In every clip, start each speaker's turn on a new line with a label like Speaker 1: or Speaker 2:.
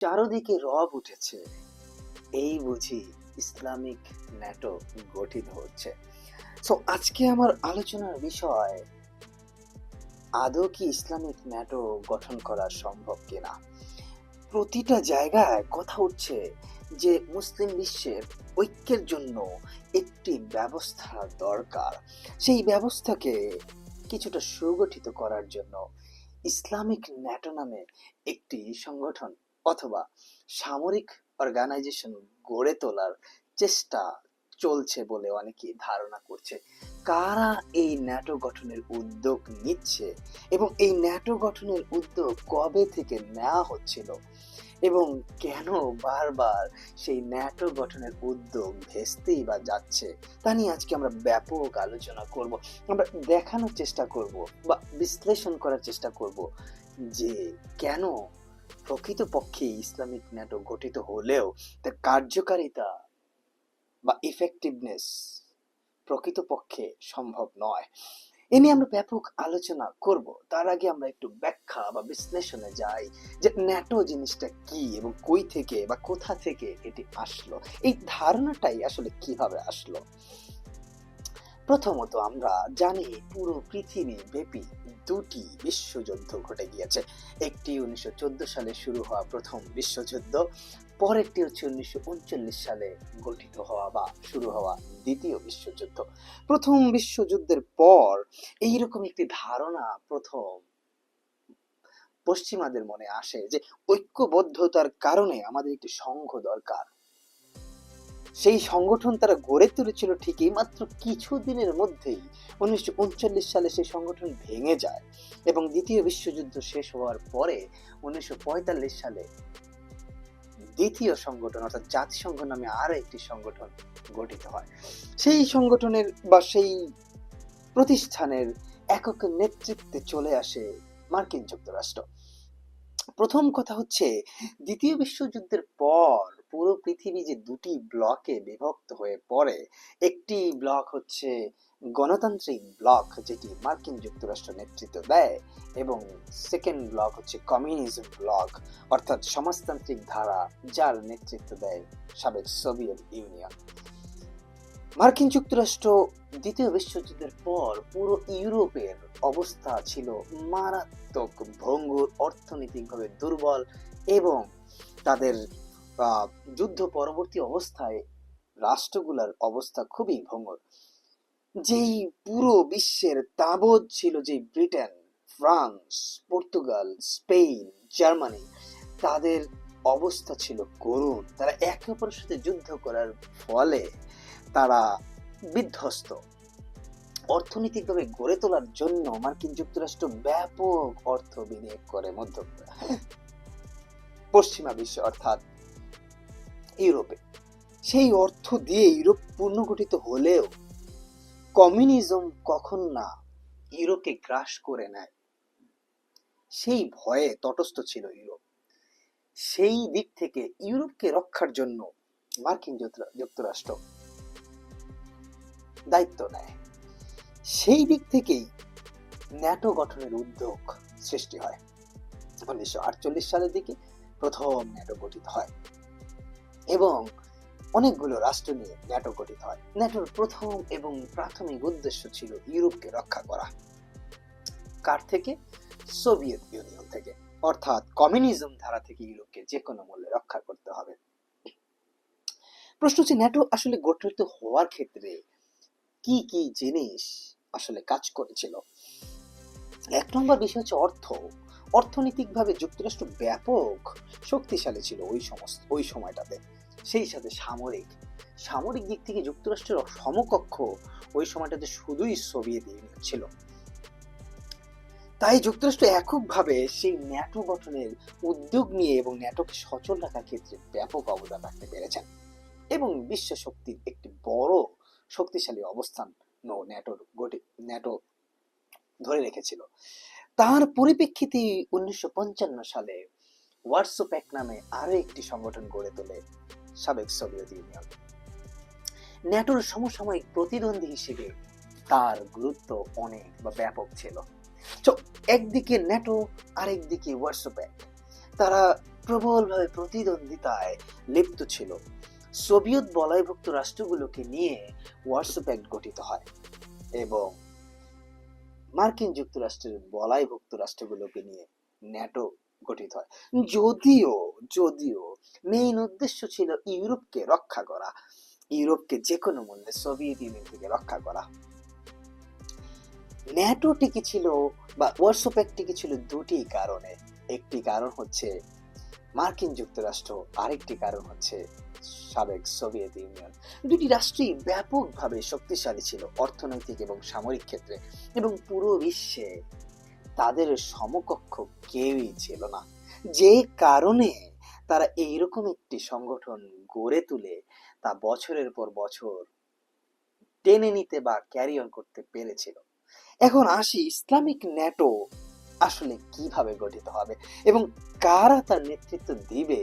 Speaker 1: চারদিকে রব উঠেছে, এই বুঝি ইসলামিক ন্যাটো গঠিত হচ্ছে। সো আজকে আমার আলোচনার বিষয়, আদৌ কি ইসলামিক ন্যাটো গঠন করা সম্ভব কিনা। প্রতিটা জায়গায় কথা উঠছে যে মুসলিম বিশ্বের ঐক্যের জন্য একটি ব্যবস্থা দরকার। সেই ব্যবস্থাকে কিছুটা সুগঠিত করার জন্য ইসলামিক ন্যাটো নামে একটি সংগঠন অথবা সামরিক অর্গানাইজেশন গড়ে তোলার চেষ্টা চলছে বলে অনেকে ধারণা করছে। কারা এই ন্যাটো গঠনের উদ্যোগ নিচ্ছে এবং এই ন্যাটো গঠনের উদ্যোগ কবে থেকে নেওয়া হচ্ছিল এবং কেন বারবার সেই ন্যাটো গঠনের উদ্যোগ ভেস্তেই বা যাচ্ছে, তা নিয়ে আজকে আমরা ব্যাপক আলোচনা করব। আমরা দেখানোর চেষ্টা করব বা বিশ্লেষণ করার চেষ্টা করব যে কেন প্রকৃতপক্ষে ইসলামিক ন্যাটো গঠিত হলেও তার কার্যকারিতা বা ইফেক্টিভনেস প্রকৃতপক্ষে সম্ভব নয়। এ নিয়ে আমরা ব্যাপক আলোচনা করব। তার আগে আমরা একটু ব্যাখ্যা বা বিশ্লেষণে যাই যে ন্যাটো জিনিসটা কি এবং কই থেকে বা কোথা থেকে এটি আসলো, এই ধারণাটাই আসলে কিভাবে আসলো। প্রথমত আমরা জানি পুরো পৃথিবী ব্যাপী দুটি বিশ্বযুদ্ধ ঘটে গিয়েছে। একটি 1914 সালে শুরু হওয়া প্রথম বিশ্বযুদ্ধ, পরেরটি হচ্ছে 1939 সালে গঠিত হওয়া বা শুরু হওয়া দ্বিতীয় বিশ্বযুদ্ধ। প্রথম বিশ্বযুদ্ধের পর এইরকম একটি ধারণা প্রথম পশ্চিমাদের মনে আসে যে ঐক্যবদ্ধতার কারণে আমাদের একটি সংঘ দরকার। সেই সংগঠন তারা গড়ে তুলেছিল ঠিকই, মাত্র কিছুদিনের মধ্যেই 1939 সালে সেই সংগঠন ভেঙে যায় এবং দ্বিতীয় বিশ্বযুদ্ধ শেষ হওয়ার পরে 1945 সালে দ্বিতীয় সংগঠন অর্থাৎ জাতিসংঘ নামে আরো একটি সংগঠন গঠিত হয়। সেই সংগঠনের বা সেই প্রতিষ্ঠানের একক নেতৃত্বে চলে আসে মার্কিন যুক্তরাষ্ট্র। প্রথম কথা হচ্ছে, দ্বিতীয় বিশ্বযুদ্ধের পর পুরো পৃথিবী যে দুটি ব্লকে বিভক্ত হয়ে পড়ে, একটি ব্লক হচ্ছে গণতান্ত্রিক ব্লক যেটি মার্কিন যুক্তরাষ্ট্র নেতৃত্ব দেয় এবং সেকেন্ড ব্লক হচ্ছে কমিউনিজম ব্লক অর্থাৎ সমাজতান্ত্রিক ধারা, যার নেতৃত্ব দেয় সাবেক সোভিয়েত ইউনিয়ন। মার্কিন যুক্তরাষ্ট্র দ্বিতীয় বিশ্বযুদ্ধের পর পুরো ইউরোপের অবস্থা ছিল মারাত্মক ভঙ্গুর, অর্থনৈতিকভাবে দুর্বল এবং তাদের যুদ্ধ পরবর্তী অবস্থায় রাষ্ট্রগুলোর অবস্থা খুবই ভঙ্গুর। যেই পুরো বিশ্বের তাবৎ ছিল যে Britain, France, Portugal, Spain, Germany, তাদের অবস্থা ছিল করুণ। তারা একে অপরের সাথে যুদ্ধ করার ফলে তারা বিধ্বস্ত। অর্থনৈতিকভাবে গড়ে তোলার জন্য মার্কিন যুক্তরাষ্ট্র ব্যাপক অর্থ বিনিয়োগ করে মধ্য পশ্চিমা বিশ্বে অর্থাৎ ইউরোপে। সেই অর্থ দিয়ে ইউরোপ পুনর্গঠিত হলেও কমিউনিজম কখন না ইউরোপকে গ্রাস করে নেয়, সেই ভয়ে তটস্থ ছিল ইউরোপ। সেই দিক থেকে ইউরোপকে রক্ষার জন্য মার্কিন যুক্তরাষ্ট্র দায়িত্ব নেয়। সেই দিক থেকেই ন্যাটো গঠনের উদ্যোগ সৃষ্টি হয়। 1948 সালের দিকে প্রথম ন্যাটো গঠিত হয় এবং অনেকগুলো রাষ্ট্র নিয়ে ন্যাটো গঠিত হয়। ন্যাটোর প্রথম এবং প্রাথমিক উদ্দেশ্য ছিল ইউরোপকে রক্ষা করা। কার থেকে? সোভিয়েত ইউনিয়ন থেকে, অর্থাৎ কমিউনিজম ধারা থেকে ইউরোপকে যে কোনো মূল্যে রক্ষা করতে হবে। প্রশ্ন হচ্ছে, ন্যাটো আসলে গঠিত হওয়ার ক্ষেত্রে কি কি জিনিস আসলে কাজ করেছিল। এক নম্বর বিষয় হচ্ছে অর্থ। অর্থনৈতিকভাবে যুক্তরাষ্ট্র ব্যাপক শক্তিশালী ছিল ওই সময়টাতে। সেই সাথে সামরিক দিক থেকে যুক্তরাষ্ট্রের সমকক্ষ ওই সময়টাতে শুধুই সোভিয়েত ইউনিয়ন ছিল। তাই যুক্তরাষ্ট্র এককভাবে সেই ন্যাটো গঠনের উদ্যোগ নিয়ে এবং ন্যাটোকে সচল রাখার ক্ষেত্রে ব্যাপক অবদান রাখতে পেরেছেন এবং বিশ্ব শক্তির একটি বড় শক্তিশালী অবস্থান ন্যাটো ধরে রেখেছিল। তার পরিপ্রেক্ষিতে 1955 সালে ওয়ারসো প্যাক্ট নামে আরো একটি সংগঠন গড়ে তোলে সাবেক সোভিয়েত ইউনিয়ন। ন্যাটোর সমসাময়িক প্রতিদ্বন্দ্বী হিসেবে তার গুরুত্ব অনেক বা ব্যাপক ছিল। তো একদিকে ন্যাটো, আরেকদিকে ওয়ারসো প্যাক্ট, তারা প্রবলভাবে প্রতিদ্বন্দ্বিতায় লিপ্ত ছিল। সোভিয়েত বলয়ভুক্ত রাষ্ট্রগুলোকে নিয়ে ওয়ারসো প্যাক্ট গঠিত হয় এবং মার্কিন যুক্তরাষ্ট্রের বলয়ভুক্ত রাষ্ট্রগুলোকে নিয়ে ন্যাটো গঠিত হয়। যদিও যদিও মেইন উদ্দেশ্য ছিল ইউরোপকে রক্ষা করা, ইউরোপকে যে কোনো মূল্যে সোভিয়েত ইউনিয়ন থেকে রক্ষা করা। ন্যাটো টিকে ছিল বা ওয়ারসো প্যাক্ট টিকে ছিল দুটি কারণে। একটি কারণ হচ্ছে মার্কিন যুক্তরাষ্ট্র, আরেকটি কারণ হচ্ছে সাবেক সোভিয়েত ইউনিয়ন। দুটি রাষ্ট্রই ব্যাপকভাবে শক্তিশালী ছিল অর্থনৈতিক এবং সামরিক ক্ষেত্রে, এবং পুরো বিশ্বে তাদের সমকক্ষ কেউই ছিল না, যে কারণে তারা এইরকম একটি সংগঠন গড়ে তুলে তা বছরের পর বছর টেনে নিতে বা ক্যারি অন করতে পেরেছিল। এখন আসি ইসলামিক ন্যাটো আসলে কিভাবে গঠিত হবে এবং কারা তার নেতৃত্ব দিবে,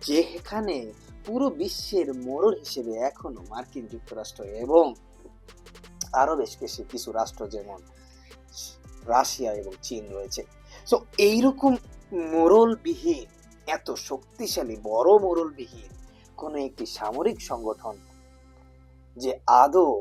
Speaker 1: যেখানে পুরো বিশ্বের মোড়ল হিসেবে এখনো মার্কিন যুক্তরাষ্ট্র এবং আরো বেশ কিছু রাষ্ট্র যেমন রাশিয়া এবং চীন রয়েছে। তো এইরকম মোড়লবিহীন, এত শক্তিশালী বড় মোড়লবিহীন কোন একটি সামরিক সংগঠন যে আদৌ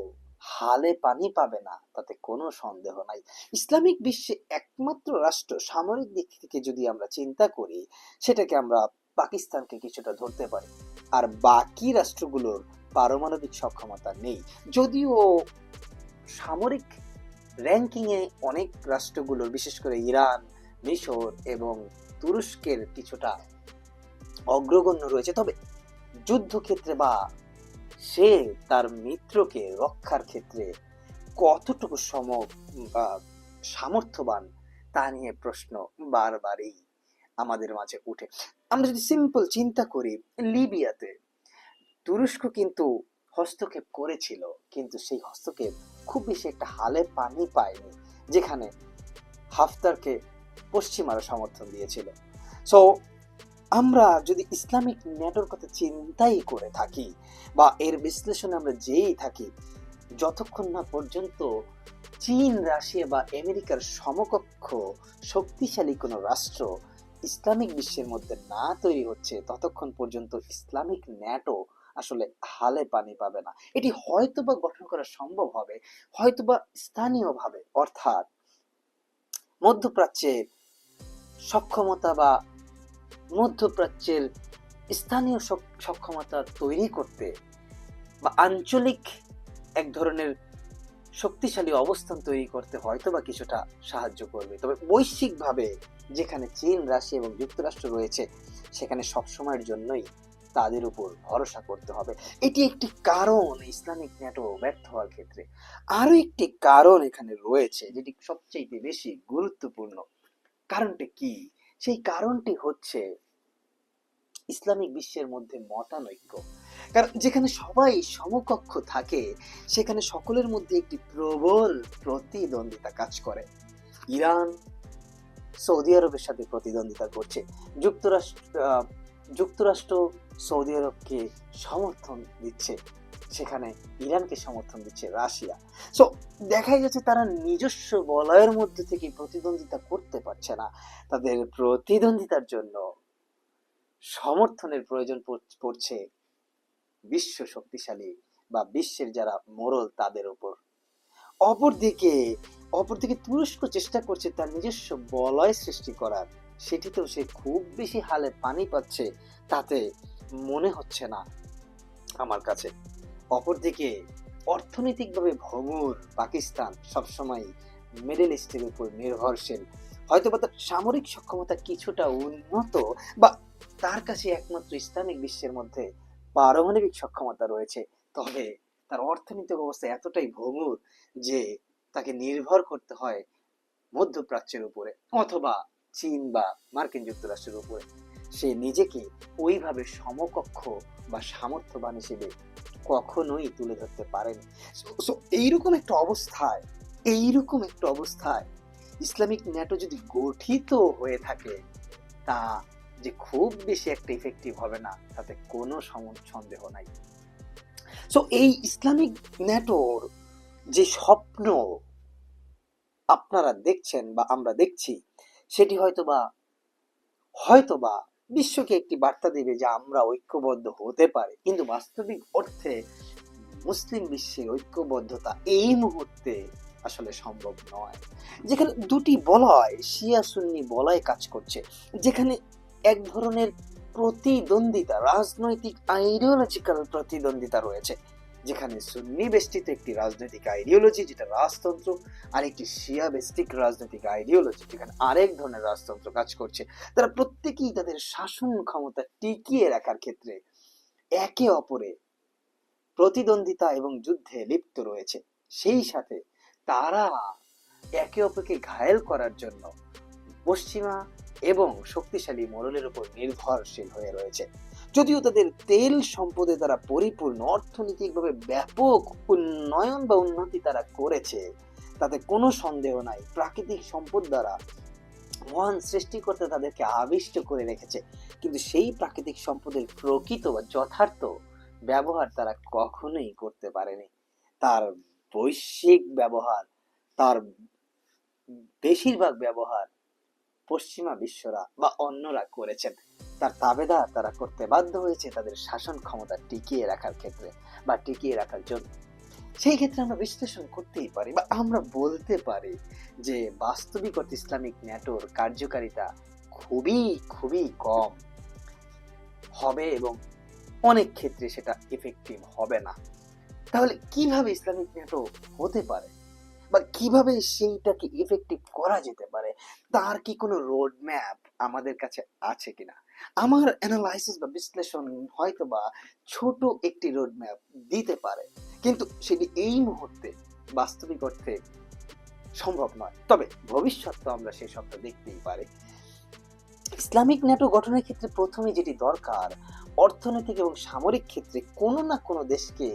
Speaker 1: হালে পানি পাবে না তাতে কোনো সন্দেহ নাই। ইসলামিক বিশ্বে একমাত্র রাষ্ট্র সামরিক দিক থেকে যদি আমরা চিন্তা করি, সেটাকে আমরা পাকিস্তানকে কিছুটা ধরতে পারি। আর বাকি রাষ্ট্রগুলোর পারমাণবিক সক্ষমতা নেই, যদিও সামরিক র্যাঙ্কিং এ অনেক রাষ্ট্রগুলোর, বিশেষ করে ইরান, মিশর এবং তুরস্কের কিছুটা অগ্রগণ্য রয়েছে। তবে যুদ্ধক্ষেত্রে বা সে তার মিত্রকে রক্ষার ক্ষেত্রে কতটুকু সামর্থ্যবান তা নিয়ে প্রশ্ন বারবারই আমাদের মাঝে উঠে। আমরা যদি সিম্পল চিন্তা করি, লিবিয়াতে তুরস্ক কিন্তু হস্তক্ষেপ করেছিল, কিন্তু সেই হস্তক্ষেপ খুব বেশি একটা হালে পানি পায়নি, যেখানে হাফতারকে পশ্চিমারা সমর্থন দিয়েছিল। সো আমরা যদি ইসলামিক ন্যাটোর কথা চিন্তাই করে থাকি বা এর বিশ্লেষণে আমরা যেই থাকি, যতক্ষণ না পর্যন্ত চীন, রাশিয়া বা আমেরিকার সমকক্ষ শক্তিশালী কোনো রাষ্ট্র ইসলামিক বিশ্বের মধ্যে না তৈরি হচ্ছে, ততক্ষণ পর্যন্ত ইসলামিক ন্যাটো আসলে হালে পানি পাবে না। এটি হয়তোবা গঠন করা সম্ভব হবে, হয়তোবা স্থানীয়ভাবে, অর্থাৎ মধ্যপ্রাচ্যের সক্ষমতা বা মধ্যপ্রাচ্যের স্থানীয় সক্ষমতা তৈরি করতে বা আঞ্চলিক এক ধরনের শক্তিশালী অবস্থান তৈরি করতে হয়তো বা কিছুটা সাহায্য করবে। তবে বৈশ্বিকভাবে যেখানে চীন, রাশিয়া এবং যুক্তরাষ্ট্র রয়েছে, সেখানে সবসময়ের জন্যই তাদের উপর ভরসা করতে হবে। এটি একটি কারণ ইসলামিক ন্যাটো ব্যর্থ হওয়ার ক্ষেত্রে। আরো একটি কারণ এখানে রয়েছে যেটি সবচেয়ে বেশি গুরুত্বপূর্ণ। কারণটি কি? সেই কারণটি হচ্ছে ইসলামিক বিশ্বের মধ্যে মতানৈক্য। কারণ যেখানে সবাই সমকক্ষ থাকে, সেখানে সকলের মধ্যে একটি প্রবল প্রতিদ্বন্দ্বিতা কাজ করে। ইরান সৌদি আরবের সাথে প্রতিদ্বন্দ্বিতা করছে, যুক্তরাষ্ট্র সৌদি আরবকে সমর্থন দিচ্ছে, সেখানে ইরানকে সমর্থন দিচ্ছে রাশিয়া। সো দেখাই যাচ্ছে তারা নিজস্ব বলয়ের মধ্যে থেকে প্রতিদ্বন্দ্বিতা করতে পারছে না। তাদের প্রতিদ্বন্দ্বিতার জন্য সমর্থনের প্রয়োজন পড়ছে বিশ্ব শক্তিশালী বা বিশ্বের যারা মোড়ল তাদের উপর। অপরদিকে তুরস্ক চেষ্টা করছে তার নিজস্ব বলয় সৃষ্টি করার, সেটিতেও সে খুব বেশি হালে পানি পাচ্ছে তাতে মনে হচ্ছে না আমার কাছে। অপরদিকে অর্থনৈতিকভাবে ভঙ্গুর পাকিস্তান সবসময় মিডল ইস্টের উপর নির্ভরশীল। হয়তো বা তার সামরিক সক্ষমতা কিছুটা উন্নত বা তার কাছে একমাত্র ইসলামিক বিশ্বের মধ্যে পারমাণবিক সক্ষমতা রয়েছে, তবে তার অর্থনৈতিক অবস্থা এতটাই ভঙ্গুর যে তাকে নির্ভর করতে হয় মধ্যপ্রাচ্যের উপরে অথবা চীন বা মার্কিন যুক্তরাষ্ট্রের উপরে। সে নিজেকে ওইভাবে সমকক্ষ বা সামর্থ্যবান হিসেবে কখনোই তুলে ধরতে পারেনি। এইরকম একটা অবস্থায় ইসলামিক ন্যাটো যদি গঠিত হয়ে থাকে, তা যে খুব বেশি একটা ইফেক্টিভ হবে না তাতে কোনো সন্দেহ নাই। সো এই ইসলামিক ন্যাটোর যে স্বপ্ন আপনারা দেখছেন বা আমরা দেখছি, সেটি হয়তোবা বিশ্বকে একটি বার্তা দেবে যে আমরা ঐক্যবদ্ধ হতে পারি, কিন্তু বাস্তবিক অর্থে মুসলিম বিশ্বের ঐক্যবদ্ধতা এই মুহূর্তে আসলে সম্ভব নয়। যেখানে দুটি বলয়, শিয়া সুন্নি বলয় কাজ করছে, যেখানে এক ধরনের প্রতিদ্বন্দ্বিতা, রাজনৈতিক আইডিওলজিক্যাল প্রতিদ্বন্দ্বিতা রয়েছে, যেখানে সুন্নি বেষ্টিত একটি রাজনৈতিক আইডিওলজি যেটা রাজতন্ত্র, আর একটি শিয়া বেষ্টিক রাজনৈতিক আইডিওলজি যেখানে আরেক ধরনের রাজতন্ত্র কাজ করছে। তারা প্রত্যেকেই তাদের শাসন ক্ষমতা টিকিয়ে রাখার ক্ষেত্রে একে অপরে প্রতিদ্বন্দ্বিতা এবং যুদ্ধে লিপ্ত রয়েছে। সেই সাথে তারা একে অপরকে ঘায়েল করার জন্য পশ্চিমা এবং শক্তিশালী মোড়লের উপর নির্ভরশীল হয়ে রয়েছে। যদিও তাদের তেল সম্পদে তারা পরিপূর্ণ, অর্থনৈতিকভাবে ব্যাপক উন্নয়ন বা উন্নতি তারা করেছে, তাতে কোনো সন্দেহ নাই। প্রাকৃতিক সম্পদ দ্বারা মহান সৃষ্টিকর্তা তাদেরকে আবিষ্ট করে রেখেছে, কিন্তু সেই প্রাকৃতিক সম্পদের প্রকৃত বা যথার্থ ব্যবহার তারা কখনোই করতে পারেনি। তার বৈশ্বিক ব্যবহার, তার বেশিরভাগ ব্যবহার পশ্চিমা বিশ্বরা বা অন্যরা করেছেন। তার তাবেদার তারা করতে বাধ্য হয়েছে তাদের শাসন ক্ষমতা টিকিয়ে রাখার ক্ষেত্রে বা টিকিয়ে রাখার জন্য। সেই ক্ষেত্রে আমরা বিশ্লেষণ করতেই পারি বা আমরা বলতে পারি যে বাস্তবিক অর্থে ইসলামিক ন্যাটোর কার্যকারিতা খুবই খুবই কম হবে এবং অনেক ক্ষেত্রে সেটা এফেক্টিভ হবে না। তাহলে কিভাবে ইসলামিক ন্যাটো হতে পারে বা কিভাবে সেইটাকে ইফেক্টিভ করা যেতে পারে, তার কি কোনো রোড ম্যাপ আমাদের কাছে আছে কিনা? আমার অ্যানালাইসিস বা বিশ্লেষণ হয়তো বা ছোট একটি রোড ম্যাপ দিতে পারে, কিন্তু সেটি এই মুহূর্তে বাস্তবিক অর্থে সম্ভব নয়। তবে ভবিষ্যৎ তো আমরা সেই সবটা দেখতেই পারি। ইসলামিক ন্যাটো গঠনের ক্ষেত্রে প্রথমে যেটি দরকার, অর্থনৈতিক এবং সামরিক ক্ষেত্রে কোনো না কোনো দেশকে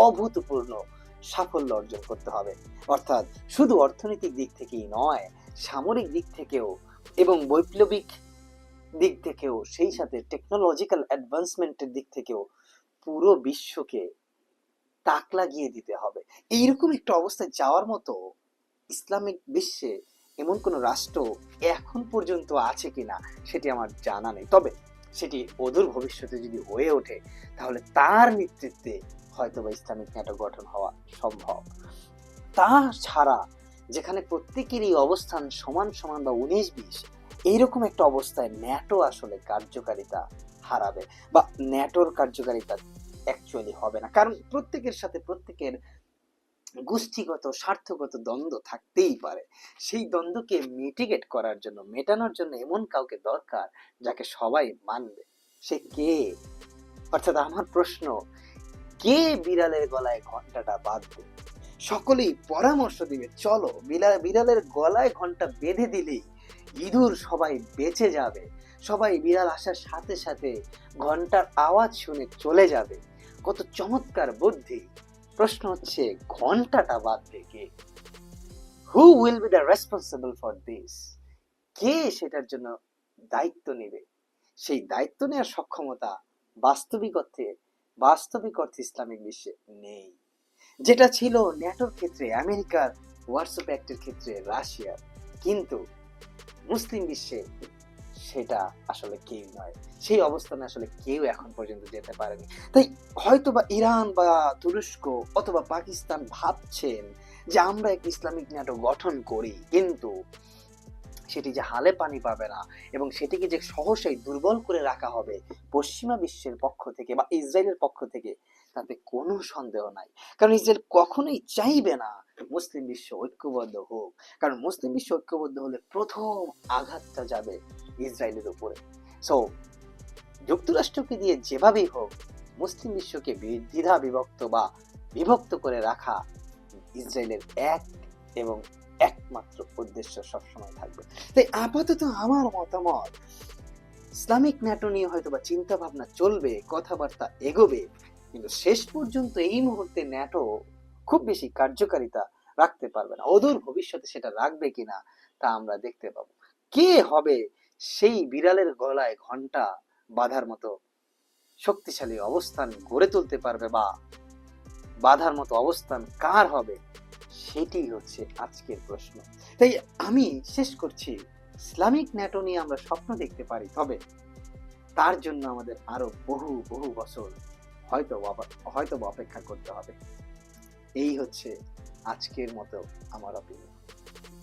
Speaker 1: অভূতপূর্ণ সাফল্য অর্জন করতে হবে। অর্থাৎ শুধু অর্থনৈতিক দিক থেকেই নয়, সামরিক দিক থেকেও এবং বৈপ্লবিক দিক থেকেও, সেই সাথে টেকনোলজিক্যাল অ্যাডভান্সমেন্টের দিক থেকেও পুরো বিশ্বকে তাক লাগিয়ে দিতে হবে। এইরকম একটা অবস্থায় যাওয়ার মতো ইসলামিক বিশ্বে এমন কোন রাষ্ট্র এখন পর্যন্ত আছে কিনা সেটি আমার জানা নেই। তবে সেটি অদূর ভবিষ্যতে যদি হয়ে ওঠে, তাহলে তার নেতৃত্বে হয়তোবা ইসলামিক ন্যাটো গঠন হওয়া সম্ভব। তা ছাড়া যেখানে প্রত্যেকেরই অবস্থান সমান সমান বা 19-20, এইরকম একটা অবস্থায় ন্যাটো আসলে কার্যকারিতা হারাবে বা ন্যাটোর কার্যকারিতা অ্যাকচুয়ালি হবে না। কারণ প্রত্যেকের সাথে প্রত্যেকের গোষ্ঠীগত স্বার্থগত দ্বন্দ্ব থাকতেই পারে। সেই দ্বন্দ্বকে মিটিগেট করার জন্য, মেটানোর জন্য এমন কাউকে দরকার যাকে সবাই মানবে। সে কে? অর্থাৎ আমার প্রশ্ন, কে বিড়ালের গলায় ঘন্টাটা বাঁধবে? সকলেই পরামর্শ দিবে, চলো বিড়ালের গলায় ঘন্টা বেঁধে দিলেই ইঁদুর সবাই বেঁচে যাবে, সবাই বিড়াল আসার সাথে সাথে ঘন্টার আওয়াজ শুনে চলে যাবে। কত চমৎকার বুদ্ধি! প্রশ্ন হচ্ছে, ঘন্টাটা বাঁধবে কে? Who will be the responsible for this? কে সেটার জন্য দায়িত্ব নেবে? সেই দায়িত্ব নেওয়ার সক্ষমতা বাস্তবিক অর্থে ইসলামিক বিশ্বে নেই। যেটা ছিল ন্যাটোর ক্ষেত্রে আমেরিকার, ওয়ারসো প্যাক্টের ক্ষেত্রে রাশিয়ার, কিন্তু মুসলিম বিশ্বে সেটা আসলে কেউ নয়। সেই অবস্থানে আসলে কেউ এখন পর্যন্ত যেতে পারেনি। তাই হয়তোবা ইরান বা তুরস্ক অথবা পাকিস্তান ভাবছেন যে আমরা এক ইসলামিক ন্যাটো গঠন করি, কিন্তু সেটি যে হালে পানি পাবে না এবং সেটিকে যে সহসাই দুর্বল করে রাখা হবে পশ্চিমা বিশ্বের পক্ষ থেকে বা ইসরায়েলের পক্ষ থেকে, তাতে কোনো সন্দেহ নাই। কারণ ইসরায়েল কখনোই চাইবে না মুসলিম বিশ্ব ঐক্যবদ্ধ হোক, কারণ মুসলিম বিশ্ব ঐক্যবদ্ধ হলে প্রথম আঘাতটা যাবে ইসরায়েলের উপরে। সো যুক্তরাষ্ট্রকে দিয়ে যেভাবেই হোক মুসলিম বিশ্বকে দ্বিধা বিভক্ত করে রাখা ইসরায়েলের এক এবং একমাত্র উদ্দেশ্য সবসময় থাকবে। তাই আপাতত আমার মতামত, ইসলামিক ন্যাটো নিয়ে হয়তো বা চিন্তা ভাবনা চলবে, কথাবার্তা এগোবে, কিন্তু শেষ পর্যন্ত এই মুহূর্তে ন্যাটো খুব বেশি কার্যকারিতা রাখতে পারবে না। অদূর ভবিষ্যতে সেটা রাখবে কিনা তা আমরা দেখতে পাবো। কে হবে সেই বিড়ালের গলায় ঘন্টা বাঁধার মতো শক্তিশালী অবস্থান গড়ে তুলতে পারবে বা বাঁধার মতো অবস্থান কার হবে, সেটি হচ্ছে আজকের প্রশ্ন। তাই আমি শেষ করছি, ইসলামিক ন্যাটো নিয়ে আমরা স্বপ্ন দেখতে পারি, তবে তার জন্য আমাদের আরো বহু বহু বছর হয়তো বা অপেক্ষা করতে হবে। এই হচ্ছে আজকের মতো আমার অপিনিয়ন।